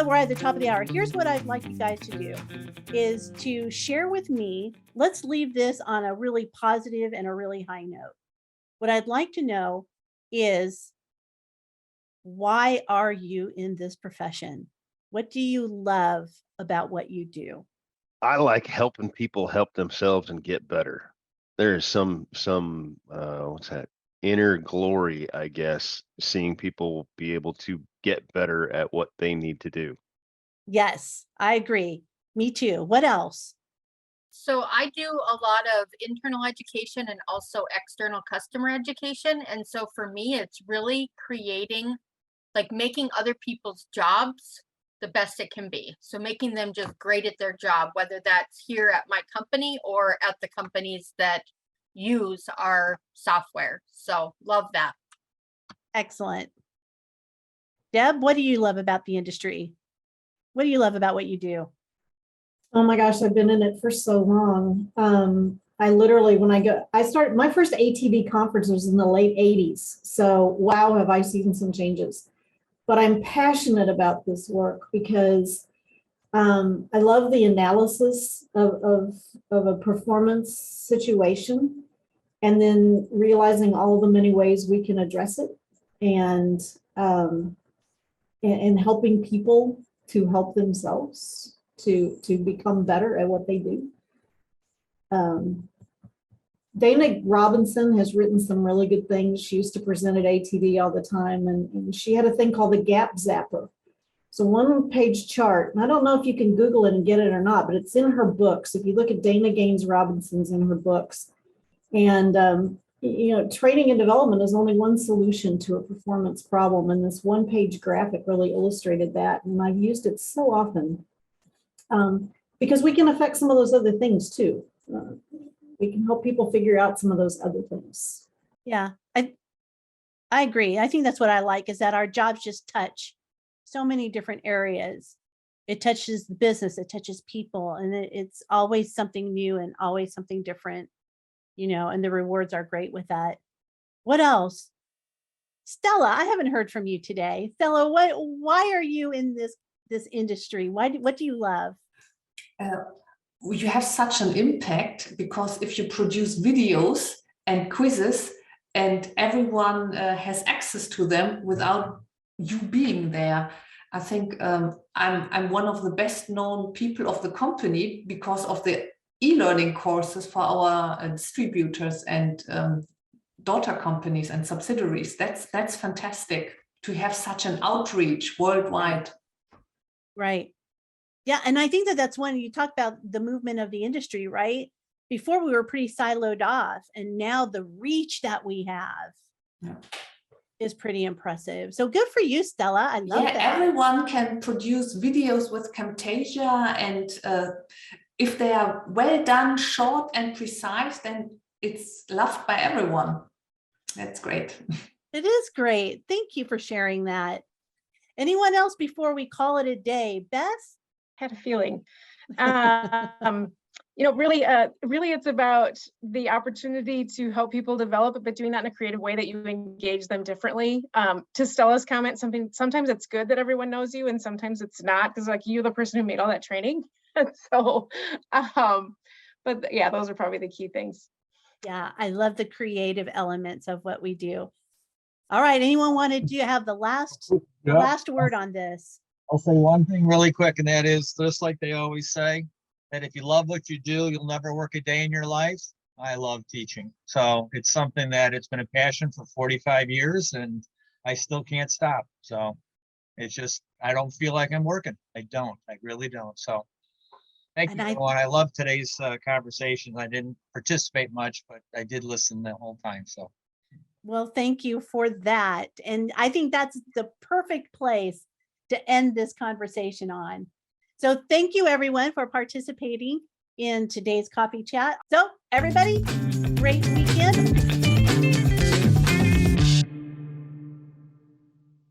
Well, we're at the top of the hour. Here's what I'd like you guys to do is to share with me. Let's leave this on a really positive and a really high note. What I'd like to know is, why are you in this profession? What do you love about what you do? I like helping people help themselves and get better. There's some what's that? Inner glory, I guess, seeing people be able to get better at what they need to do. Yes, I agree. Me too. What else? So I do a lot of internal education and also external customer education. And so for me, it's really creating, like making other people's jobs the best it can be. So making them just great at their job, whether that's here at my company or at the companies that use our software. So love that. Excellent. Deb, what do you love about the industry? What do you love about what you do? Oh my gosh, I've been in it for so long. I literally, I started, my first ATV conference was in the late 80s. So wow, have I seen some changes. But I'm passionate about this work because I love the analysis of a performance situation and then realizing all the many ways we can address it and helping people to help themselves to become better at what they do. Dana Robinson has written some really good things. She used to present at ATD all the time, and she had a thing called the Gap Zapper. It's a one-page chart, and I don't know if you can Google it and get it or not, but it's in her books. If you look at Dana Gaines Robinson's in her books, and training and development is only one solution to a performance problem, and this one-page graphic really illustrated that, and I've used it so often because we can affect some of those other things too. We can help people figure out some of those other things. Yeah, I agree. I think that's what I like, is that our jobs just touch so many different areas. It touches the business, it touches people, and it's always something new and always something different, and the rewards are great with that. What else? Stella, I haven't heard from you today. Stella, why are you in this industry? What do you love? You have such an impact because if you produce videos and quizzes and everyone has access to them without you being there, I think I'm one of the best known people of the company because of the e-learning courses for our distributors and daughter companies and subsidiaries. That's fantastic to have such an outreach worldwide. Right. Yeah. And I think that's when you talk about the movement of the industry, right? Before we were pretty siloed off, and now the reach that we have is pretty impressive. So good for you, Stella. I love that. Everyone can produce videos with Camtasia, and if they are well done, short and precise, then it's loved by everyone. That's great. It is great. Thank you for sharing that. Anyone else before we call it a day? Beth? Had a feeling. Really it's about the opportunity to help people develop, but doing that in a creative way that you engage them differently. To Stella's comment, sometimes it's good that everyone knows you and sometimes it's not, because like you're the person who made all that training. So, but yeah, those are probably the key things. Yeah, I love the creative elements of what we do. All right, anyone wanted to have the last word on this? I'll say one thing really quick, and that is, just like they always say, that if you love what you do, you'll never work a day in your life. I love teaching. So it's something that it's been a passion for 45 years, and I still can't stop. So it's just, I don't feel like I'm working. I really don't. So thank you, everyone. I love today's conversation. I didn't participate much, but I did listen the whole time. So. Well, thank you for that. And I think that's the perfect place to end this conversation on. So thank you everyone for participating in today's coffee chat. So everybody, great weekend.